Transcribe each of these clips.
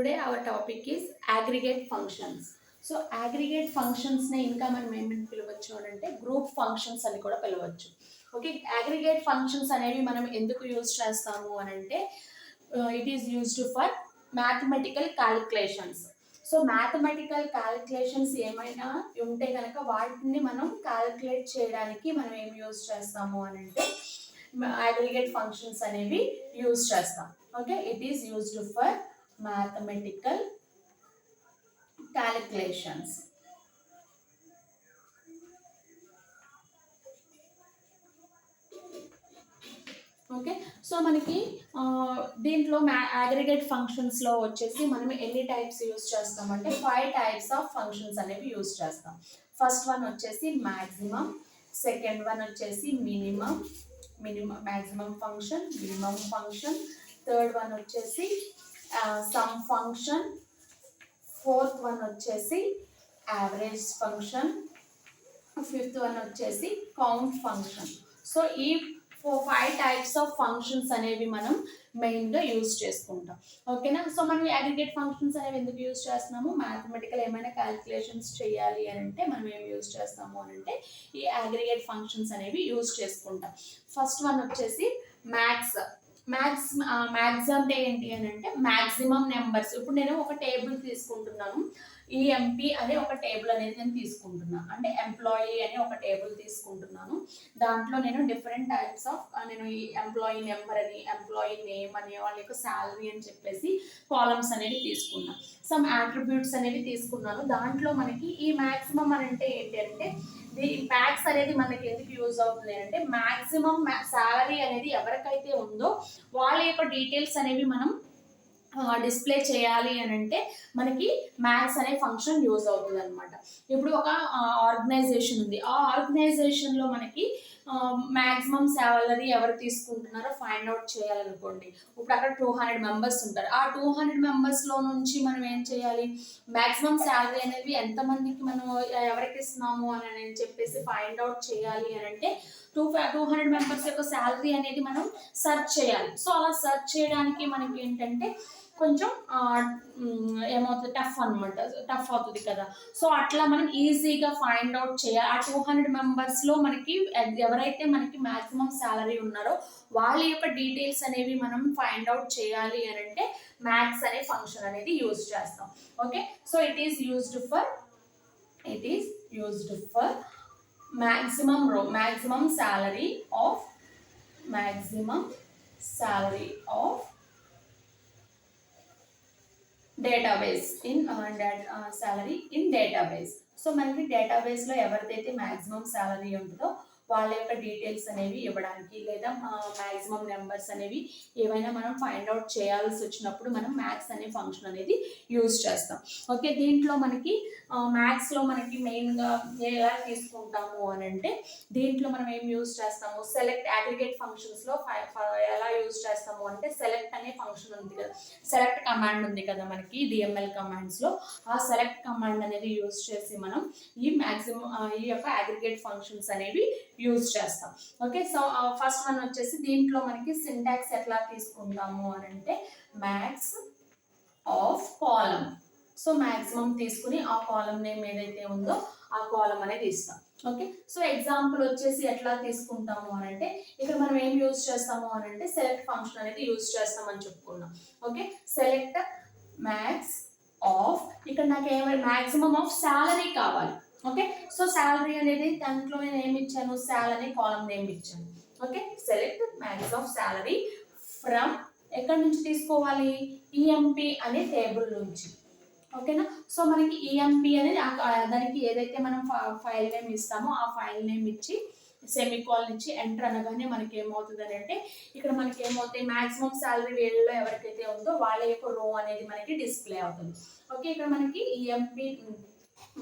Today our topic is aggregate functions. So aggregate ఫంక్షన్స్ని ఇంకా మనం ఏమని పిలవచ్చు అని అంటే గ్రూప్ ఫంక్షన్స్ అని కూడా పిలవచ్చు. ఓకే, అగ్రిగేట్ ఫంక్షన్స్ అనేవి మనం ఎందుకు యూజ్ చేస్తాము అని అంటే it is used for mathematical calculations. So mathematical calculations ఏమైనా ఉంటే కనుక వాటిని మనం క్యాలిక్యులేట్ చేయడానికి మనం ఏం యూజ్ చేస్తాము అని అంటే అగ్రిగేట్ ఫంక్షన్స్ అనేవి యూజ్ చేస్తాం. Okay, it is used for mathematical calculations. Okay, so మనకి దీంట్లో అగ్రిగేట్ ఫంక్షన్స్లో వచ్చేసి మనం ఎన్ని టైప్స్ యూజ్ చేస్తామంటే 5 టైప్స్ ఆఫ్ ఫంక్షన్స్ అనేవి యూజ్ చేస్తాం. ఫస్ట్ వన్ వచ్చేసి మ్యాక్సిమం, సెకండ్ వన్ వచ్చేసి minimum maximum function, minimum function, third one వచ్చేసి సమ్ ఫంక్షన్, ఫోర్త్ వన్ వచ్చేసి యావరేజ్ ఫంక్షన్, ఫిఫ్త్ వన్ వచ్చేసి కౌంట్ ఫంక్షన్. సో ఈ 5 టైప్స్ ఆఫ్ ఫంక్షన్స్ అనేవి మనం మెయిన్గా యూజ్ చేసుకుంటాం. ఓకేనా, సో మనం అగ్రిగేట్ ఫంక్షన్స్ అనేవి ఎందుకు యూజ్ చేస్తున్నాము, మ్యాథమెటికల్ ఏమైనా క్యాలిక్యులేషన్స్ చేయాలి అని అంటే మనం ఏం యూజ్ చేస్తాము అని అంటే ఈ అగ్రిగేట్ ఫంక్షన్స్ అనేవి యూజ్ చేసుకుంటాం. ఫస్ట్ వన్ వచ్చేసి మ్యాథ్స్ అంటే ఏంటి అని అంటే మ్యాక్సిమం నెంబర్స్. ఇప్పుడు నేను ఒక టేబుల్ తీసుకుంటున్నాను, ఈఎంపీ అనే ఒక టేబుల్ అనేది నేను తీసుకుంటున్నాను, అంటే ఎంప్లాయీ అనే ఒక టేబుల్ తీసుకుంటున్నాను. దాంట్లో నేను డిఫరెంట్ టైప్స్ ఆఫ్ నేను ఈ ఎంప్లాయీ నెంబర్ అని, ఎంప్లాయీ నేమ్ అని, వాళ్ళ యొక్క శాలరీ అని చెప్పేసి కాలమ్స్ అనేవి తీసుకున్నాను. సమ్ యాట్రిబ్యూట్స్ అనేవి తీసుకున్నాను. దాంట్లో మనకి ఈ మ్యాక్సిమం అని అంటే ఏంటి అంటే ఈ మ్యాథ్స్ అనేది మనకి ఎందుకు యూజ్ అవుతుంది అంటే మ్యాక్సిమం శాలరీ అనేది ఎవరికైతే ఉందో వాళ్ళ యొక్క డీటెయిల్స్ అనేవి మనం డిస్ప్లే చేయాలి అని అంటే మనకి మ్యాథ్స్ అనే ఫంక్షన్ యూజ్ అవుతుంది అనమాట. ఇప్పుడు ఒక ఆర్గనైజేషన్ ఉంది, ఆ ఆర్గనైజేషన్లో మనకి మ్యాక్సిమం శాలరీ ఎవరు తీసుకుంటున్నారో ఫైండ్ అవుట్ చేయాలనుకోండి. ఇప్పుడు అక్కడ 200 మెంబర్స్ ఉంటారు. ఆ 200 మెంబర్స్లో నుంచి మనం ఏం చేయాలి, మ్యాక్సిమం శాలరీ అనేది ఎంతమందికి మనం ఎవరికి ఇస్తున్నాము అని చెప్పేసి ఫైండ్ అవుట్ చేయాలి అని అంటే 200 మెంబర్స్ యొక్క శాలరీ అనేది మనం సెర్చ్ చేయాలి. సో అలా సెర్చ్ చేయడానికి మనకి ఏంటంటే కొంచెం ఏమవుతుంది, టఫ్ అవుతుంది కదా. సో అట్లా మనం ఈజీగా ఫైండ్ అవుట్ చేయాలి. ఆ 200 మెంబర్స్లో మనకి ఎవరైతే మనకి మ్యాక్సిమం శాలరీ ఉన్నారో వాళ్ళ యొక్క డీటెయిల్స్ అనేవి మనం ఫైండ్ అవుట్ చేయాలి అని అంటే మ్యాథ్స్ అనే ఫంక్షన్ అనేది యూజ్ చేస్తాం. Okay, so it is used for maximum salary of database salary in database. So మనకి డేటాబేస్లో ఎవరిదైతే మ్యాక్సిమం శాలరీ ఉంటుందో వాళ్ళ యొక్క డీటెయిల్స్ అనేవి ఇవ్వడానికి, లేదా మ్యాక్సిమం నెంబర్స్ అనేవి ఏవైనా మనం ఫైండ్ అవుట్ చేయాల్సి వచ్చినప్పుడు మనం మ్యాథ్స్ అనే ఫంక్షన్ అనేది యూజ్ చేస్తాం. ఓకే, దీంట్లో మనకి మ్యాథ్స్లో మనకి మెయిన్గా ఎలా తీసుకుంటాము అని అంటే దీంట్లో మనం ఏం యూజ్ చేస్తాము, సెలెక్ట్ అగ్రిగేట్ ఫంక్షన్స్లో ఎలా యూజ్ చేస్తాము అంటే సెలెక్ట్ అనే ఫంక్షన్ ఉంది కదా, సెలెక్ట్ కమాండ్ ఉంది కదా మనకి డిఎంఎల్ కమాండ్స్లో, ఆ సెలెక్ట్ కమాండ్ అనేది యూజ్ చేసి మనం ఈ యొక్క అగ్రిగేట్ ఫంక్షన్స్ అనేవి యూజ్ చేస్తాం. ఓకే, సో ఫస్ట్ వన్ వచ్చేసి దీంట్లో మనకి సింటాక్స్ ఎట్లా తీసుకుంటాము అని అంటే max of column. So maximum తీసుకుని ఆ కాలమ్ నేమ్ ఏదైతే ఉందో ఆ కాలమ్ అనేది ఇస్తాం. ఓకే, సో ఎగ్జాంపుల్ వచ్చేసి ఎట్లా తీసుకుంటాము అని అంటే ఇక్కడ మనం ఏం యూజ్ చేస్తాము అని అంటే సెలెక్ట్ ఫంక్షన్ అనేది యూజ్ చేస్తామని చెప్పుకున్నాం. ఓకే, సెలెక్ట్ మ్యాక్స్ ఆఫ్, ఇక్కడ నాకు ఏమైనా మ్యాక్సిమం ఆఫ్ శాలరీ కావాలి. ఓకే, సో శాలరీ అనేది దాంట్లో నేను ఏమి ఇచ్చాను, శాలరీ అనే కాలమ్ నేమ్ ఇచ్చాను. Okay, select max of salary from, ఎక్కడి నుంచి తీసుకోవాలి, ఈఎంపీ అనే టేబుల్ నుంచి. ఓకేనా, సో మనకి ఈఎంపీ అనేది దానికి ఏదైతే మనం ఫైల్ నేమ్ ఇస్తామో ఆ ఫైల్ నేమ్ ఇచ్చి సెమికాలన్ ఇచ్చి ఎంటర్ అనగానే మనకి ఏమవుతుంది అని అంటే ఇక్కడ మనకి ఏమవుతాయి, మ్యాక్సిమం శాలరీ వీళ్ళలో ఎవరికైతే ఉందో వాళ్ళ యొక్క రో అనేది మనకి డిస్ప్లే అవుతుంది. ఓకే, ఇక్కడ మనకి ఈఎంపీ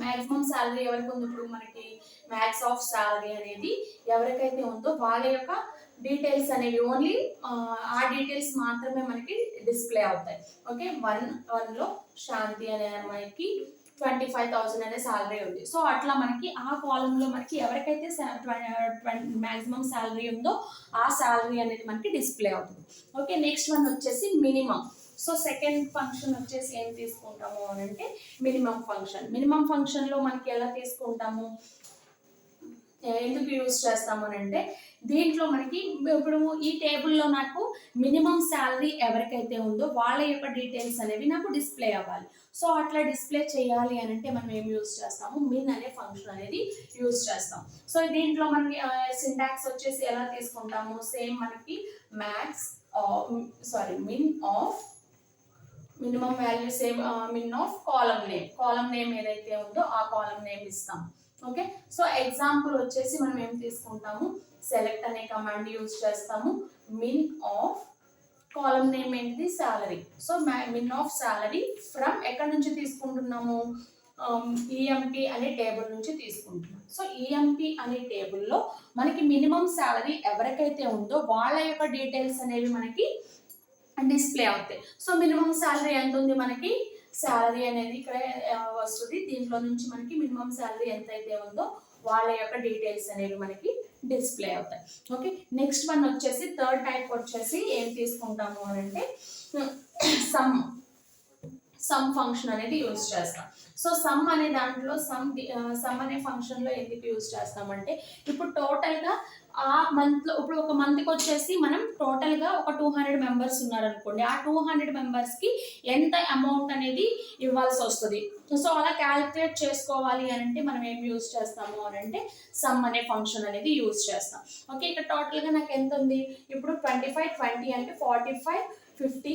మ్యాక్సిమం శాలరీ ఎవరికి ఉంది, ఇప్పుడు మనకి మ్యాక్స్ ఆఫ్ శాలరీ అనేది ఎవరికైతే ఉందో వాళ్ళ యొక్క డీటెయిల్స్ అనేవి ఓన్లీ ఆ డీటెయిల్స్ మాత్రమే మనకి డిస్ప్లే అవుతాయి. ఓకే, 1లో శాంతి అనే అమ్మాయికి 25,000 అనే శాలరీ ఉంది. సో అట్లా మనకి ఆ కాలంలో మనకి ఎవరికైతే మ్యాక్సిమం శాలరీ ఉందో ఆ శాలరీ అనేది మనకి డిస్ప్లే అవుతుంది. ఓకే, నెక్స్ట్ వన్ వచ్చేసి మినిమం. సో సెకండ్ ఫంక్షన్ వచ్చేసి ఏం తీసుకుంటాము అని అంటే మినిమం ఫంక్షన్. మినిమం ఫంక్షన్లో మనకి ఎలా తీసుకుంటాము, ఎందుకు యూజ్ చేస్తాము అని అంటే దీంట్లో మనకి ఇప్పుడు ఈ టేబుల్లో నాకు మినిమం శాలరీ ఎవరికైతే ఉందో వాళ్ళ యొక్క డీటెయిల్స్ అనేవి నాకు డిస్ప్లే అవ్వాలి. సో అట్లా డిస్ప్లే చేయాలి అని అంటే మనం ఏం యూజ్ చేస్తాము, మిన్ అనే ఫంక్షన్ అనేది యూజ్ చేస్తాం. సో దీంట్లో మనకి సింటాక్స్ వచ్చేసి ఎలా తీసుకుంటాము, సేమ్ మనకి max min of minimum value same min of column name ఏదైతే ఉందో ఆ కాలమ్ నేమ్ ఇస్తాం. ఓకే, సో ఎగ్జాంపుల్ వచ్చేసి మనం ఏం తీసుకుంటాము, సెలెక్ట్ అనే కమాండ్ యూజ్ చేస్తాము. మిన్ ఆఫ్ కాలమ్ నేమ్ ఏంటిది, salary. So min of salary from ఎక్కడి నుంచి తీసుకుంటున్నాము, ఈఎంపీ అనే టేబుల్ నుంచి తీసుకుంటున్నాం. సో ఈఎంపీ అనే టేబుల్లో మనకి మినిమం సాలరీ ఎవరికైతే ఉందో వాళ్ళ యొక్క డీటెయిల్స్ అనేవి మనకి డిస్ప్లే అవుతాయి. సో మినిమం సాలరీ ఎంత ఉంది మనకి, శాలరీ అనేది ఇక్కడ వస్తుంది. దీంట్లో నుంచి మనకి మినిమం శాలరీ ఎంత అయితే ఉందో వాళ్ళ యొక్క డీటెయిల్స్ అనేవి మనకి డిస్ప్లే అవుతాయి. ఓకే, నెక్స్ట్ వన్ వచ్చేసి థర్డ్ టైప్ వచ్చేసి ఏం తీసుకుంటాము అని అంటే సమ్ ఫంక్షన్ అనేది యూజ్ చేస్తాం. సో సమ్ అనే దాంట్లో సమ్ అనే ఫంక్షన్లో ఎందుకు యూజ్ చేస్తామంటే ఇప్పుడు టోటల్గా ఆ మంత్లో ఇప్పుడు ఒక మంత్కి వచ్చేసి మనం టోటల్గా ఒక 200 మెంబర్స్ ఉన్నారనుకోండి, ఆ 200 మెంబర్స్కి ఎంత అమౌంట్ అనేది ఇవ్వాల్సి వస్తుంది. సో అలా క్యాలిక్యులేట్ చేసుకోవాలి అని అంటే మనం ఏం యూజ్ చేస్తాము అని అంటే సమ్ అనే ఫంక్షన్ అనేది యూజ్ చేస్తాం. ఓకే, ఇక్కడ టోటల్గా నాకు ఎంత ఉంది, ఇప్పుడు 25 20 అంటే 45 50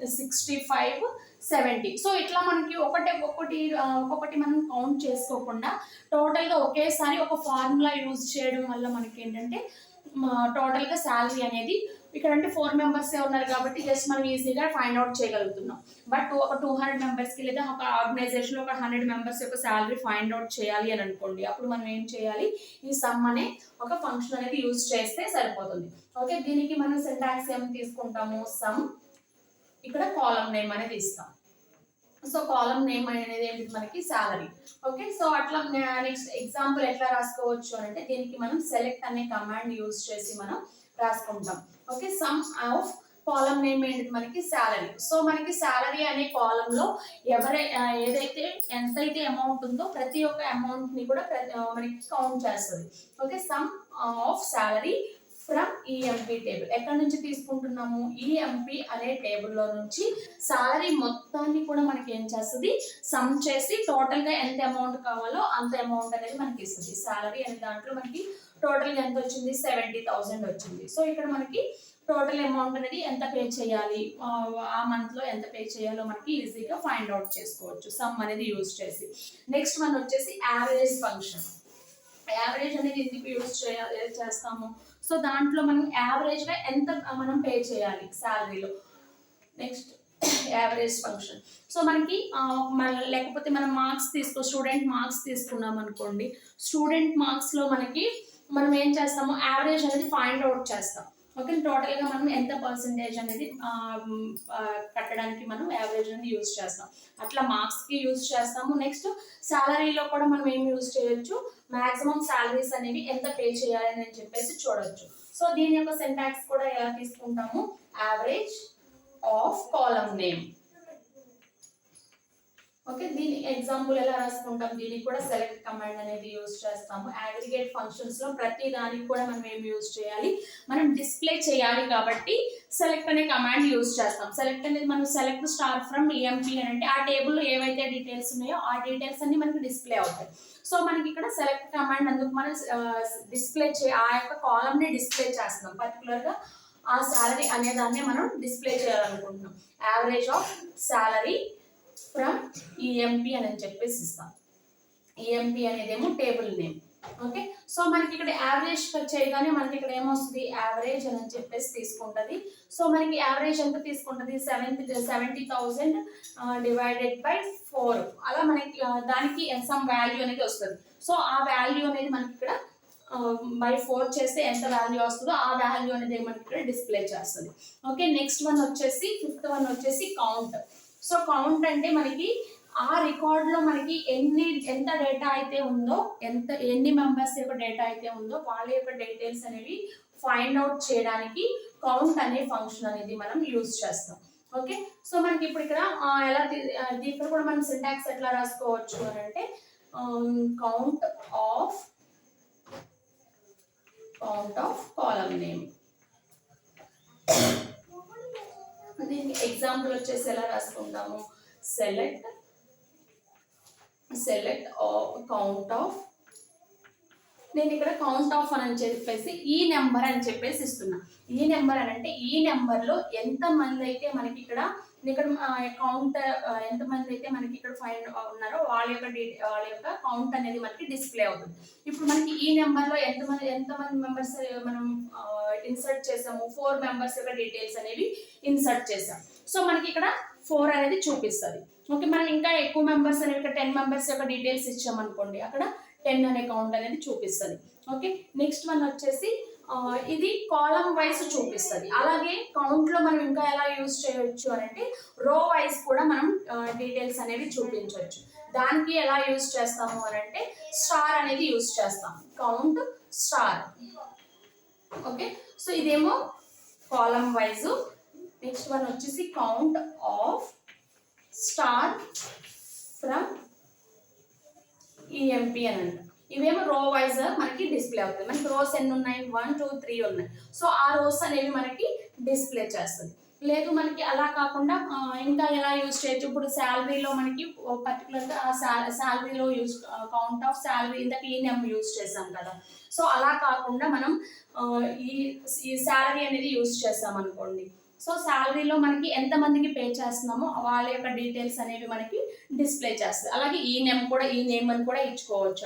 65 70. సో ఇట్లా మనకి ఒక్కొక్కటి మనం కౌంట్ చేసుకోకుండా టోటల్గా ఒకేసారి ఒక ఫార్ములా యూజ్ చేయడం వల్ల మనకి ఏంటంటే టోటల్గా శాలరీ అనేది ఇక్కడ అంటే 4 మెంబర్సే ఉన్నారు కాబట్టి జస్ట్ మనం ఈజీగా ఫైండ్ అవుట్ చేయగలుగుతున్నాం. బట్ ఒక 200 మెంబర్స్కి లేదా ఒక ఆర్గనైజేషన్లో ఒక 100 మెంబర్స్ యొక్క శాలరీ ఫైండ్ అవుట్ చేయాలి అని అనుకోండి, అప్పుడు మనం ఏం చేయాలి, ఈ సమ్ అనే ఒక ఫంక్షన్ అనేది యూజ్ చేస్తే సరిపోతుంది. ఓకే, దీనికి మనం సింటాక్స్ ఏం తీసుకుంటాము, సమ్ ఇక్కడ కాలమ్ నేమ్ అనేది ఇస్తాం. సో కాలమ్ నేమ్ అనేది ఏంటి మనకి సాలరీ. ఓకే, సో అట్లా నెక్స్ట్ ఎగ్జాంపుల్ ఎట్లా రాసుకోవచ్చు అంటే దీనికి మనం సెలెక్ట్ అనే కమాండ్ యూజ్ చేసి మనం రాసుకుంటాం. Okay, some of column name ఏంటి మనకి సాలరీ. సో మనకి సాలరీ అనే కాలంలో ఏదైతే ఎంతైతే అమౌంట్ ఉందో ప్రతి ఒక్క అమౌంట్ ని కూడా మనకి కౌంట్ చేస్తుంది. Okay, some of salary from EMP table. ఎక్కడి నుంచి తీసుకుంటున్నాము, ఈఎంపీ అనే టేబుల్లో నుంచి సాలరీ మొత్తాన్ని కూడా మనకి ఏం చేస్తుంది, సమ్ చేసి టోటల్గా ఎంత అమౌంట్ కావాలో అంత అమౌంట్ అనేది మనకి ఇస్తుంది. సాలరీ అనే దాంట్లో మనకి టోటల్గా ఎంత వచ్చింది, 70,000 వచ్చింది. సో ఇక్కడ మనకి టోటల్ అమౌంట్ అనేది ఎంత పే చేయాలి, ఆ మంత్లో ఎంత పే చేయాలో మనకి ఈజీగా ఫైండ్ అవుట్ చేసుకోవచ్చు సమ్ అనేది యూజ్ చేసి. నెక్స్ట్ వన్ వచ్చేసి యావరేజ్ ఫంక్షన్. యావరేజ్ అనేది ఎందుకు యూజ్ చేస్తాము, సో దాంట్లో మనం యావరేజ్గా ఎంత మనం పే చేయాలి శాలరీలో. Next average function. సో మనకి లేకపోతే మనం స్టూడెంట్ మార్క్స్ తీసుకున్నాం అనుకోండి, స్టూడెంట్ మార్క్స్లో మనం ఏం చేస్తాము, యావరేజ్ అనేది ఫైండ్ అవుట్ చేస్తాం. ఓకే, టోటల్గా మనం ఎంత పర్సంటేజ్ అనేది కట్టడానికి మనం యావరేజ్ అనేది యూజ్ చేస్తాం. అట్లా మార్క్స్కి యూజ్ చేస్తాము. నెక్స్ట్ సాలరీలో కూడా మనం ఏం యూజ్ చేయొచ్చు, మ్యాక్సిమం సాలరీస్ అనేవి ఎంత పే చేయాలి అని చెప్పేసి చూడొచ్చు. సో దీని యొక్క సింటాక్స్ కూడా ఎలా తీసుకుంటాము, average of column name. Okay, దీని ఎగ్జాంపుల్ ఎలా రాసుకుంటాం, దీనికి కూడా సెలెక్ట్ కమాండ్ అనేది యూజ్ చేస్తాము. అగ్రిగేట్ ఫంక్షన్స్ లో ప్రతి దానికి కూడా మనం ఏం యూజ్ చేయాలి, మనం డిస్ప్లే చేయాలి కాబట్టి సెలెక్ట్ అనే కమాండ్ యూజ్ చేస్తాం. సెలెక్ట్ అనేది మనం సెలెక్ట్ స్టార్ ఫ్రమ్ ఈఎంపీ అని అంటే ఆ టేబుల్లో ఏవైతే డీటెయిల్స్ ఉన్నాయో ఆ డీటెయిల్స్ అన్ని మనకి డిస్ప్లే అవుతాయి. సో మనకి ఇక్కడ సెలెక్ట్ కమాండ్ అందుకు మనం ఆ యొక్క కాలమ్ ని డిస్ప్లే చేస్తున్నాం. పర్టికులర్గా ఆ సాలరీ అనే దాన్ని మనం డిస్ప్లే చేయాలనుకుంటున్నాం. Average of salary from EMP అని చెప్పేసి ఇస్తాం. ఈఎంపీ అనేదేమో టేబుల్ నేమ్. ఓకే, సో మనకి ఇక్కడ యావరేజ్ చేయగానే మనకి ఇక్కడ ఏమొస్తుంది, యావరేజ్ అని చెప్పేసి తీసుకుంటుంది. సో మనకి యావరేజ్ ఎంత తీసుకుంటుంది, 70,000 డివైడెడ్ బై 4. అలా మనకి దానికి సమ్ వాల్యూ అనేది వస్తుంది. సో ఆ వాల్యూ అనేది మనకి ఇక్కడ బై 4 చేస్తే ఎంత వాల్యూ వస్తుందో ఆ వాల్యూ అనేది మనకి ఇక్కడ డిస్ప్లే చేస్తుంది. ఓకే, నెక్స్ట్ వన్ వచ్చేసి ఫిఫ్త్ వన్ వచ్చేసి కౌంట్. సో కౌంట్ అంటే మనకి ఆ రికార్డులో మనకి ఎంత డేటా అయితే ఉందో, ఎన్ని మెంబర్స్ యొక్క డేటా అయితే ఉందో వాళ్ళ యొక్క డీటెయిల్స్ అనేవి ఫైండ్ అవుట్ చేయడానికి కౌంట్ అనే ఫంక్షన్ అనేది మనం యూజ్ చేస్తాం. ఓకే. సో మనకి ఇప్పుడు ఇక్కడ ఎలా దీంట్లో కూడా మనం సింటాక్స్ ఎట్లా రాసుకోవచ్చు అని అంటే కౌంట్ ఆఫ్ కాలమ్ నేమ్. దీనికి ఎగ్జాంపుల్ వచ్చేసి ఎలా రాసుకుంటాము, సెలెక్ట్ కౌంట్ ఆఫ్, నేను ఇక్కడ కౌంట్ ఆఫ్ అని చెప్పేసి ఈ నెంబర్ అని చెప్పేసి ఇస్తున్నా. ఈ నెంబర్ అని అంటే ఈ నెంబర్లో ఎంతమంది అయితే మనకి ఇక్కడ కౌంట్ ఎంతమంది అయితే మనకి ఇక్కడ ఫైండ్ ఉన్నారో వాళ్ళ యొక్క కౌంట్ అనేది మనకి డిస్ప్లే అవుతుంది. ఇప్పుడు మనకి ఈ నెంబర్లో ఎంతమంది మెంబర్స్ మనం ఇన్సర్ట్ చేసాము, 4 మెంబర్స్ యొక్క డీటెయిల్స్ అనేవి ఇన్సర్ట్ చేసాం. సో మనకి ఇక్కడ 4 అనేది చూపిస్తుంది. ఓకే, మనం ఇంకా ఎక్కువ మెంబర్స్ అనేవి ఇక్కడ 10 మెంబర్స్ యొక్క డీటెయిల్స్ ఇచ్చామనుకోండి, అక్కడ 10 అనే కౌంట్ అనేది చూపిస్తుంది. ఓకే, నెక్స్ట్ వన్ వచ్చేసి ఇది కాలమ్ వైజ్ చూపిస్తుంది. అలాగే కౌంట్లో మనం ఇంకా ఎలా యూజ్ చేయొచ్చు అని అంటే రో వైజ్ కూడా మనం డీటెయిల్స్ అనేవి చూపించవచ్చు. దానికి ఎలా యూజ్ చేస్తాము అని అంటే స్టార్ అనేది యూజ్ చేస్తాం, కౌంట్ స్టార్. ఓకే, సో ఇదేమో కాలమ్ వైజ్. నెక్స్ట్ వన్ వచ్చేసి count of star from EMP అని అంట. ఇవేమో రో వైజ్ మనకి డిస్ప్లే అవుతుంది. మనకి రోస్ ఎన్ని ఉన్నాయి, 1 2 3 ఉన్నాయి. సో ఆ రోస్ అనేవి మనకి డిస్ప్లే చేస్తుంది. లేదు మనకి అలా కాకుండా ఇంకా ఎలా యూజ్ చేయొచ్చు, ఇప్పుడు శాలరీలో మనకి పర్టికులర్గా ఆ శాలరీలో కౌంట్ ఆఫ్ శాలరీ ఇంతకు ఈ నెంబర్ యూజ్ చేసాం కదా. సో అలా కాకుండా మనం ఈ శాలరీ అనేది యూజ్ చేసాం అనుకోండి. సో శాలరీలో మనకి ఎంతమందికి పే చేస్తున్నామో వాళ్ళ యొక్క డీటెయిల్స్ అనేవి మనకి డిస్ప్లే చేస్తుంది. అలాగే ఈ నేమ్ అని కూడా ఇచ్చుకోవచ్చు.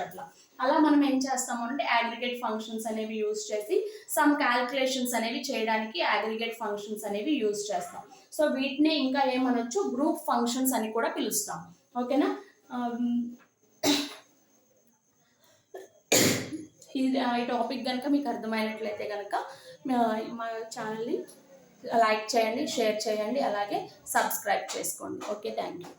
అలా మనం ఏం చేస్తాము అంటే అగ్రిగేట్ ఫంక్షన్స్ అనేవి యూజ్ చేసి సమ్ క్యాలిక్యులేషన్స్ అనేవి చేయడానికి అగ్రిగేట్ ఫంక్షన్స్ అనేవి యూజ్ చేస్తాం. సో వీటినే ఇంకా ఏమనొచ్చు, గ్రూప్ ఫంక్షన్స్ అని కూడా పిలుస్తాం. ఓకేనా, ఈ టాపిక్ కనుక మీకు అర్థమైనట్లయితే కనుక మా ఛానల్ని లైక్ చేయండి, షేర్ చేయండి, అలాగే సబ్స్క్రైబ్ చేసుకోండి. Okay, thank you.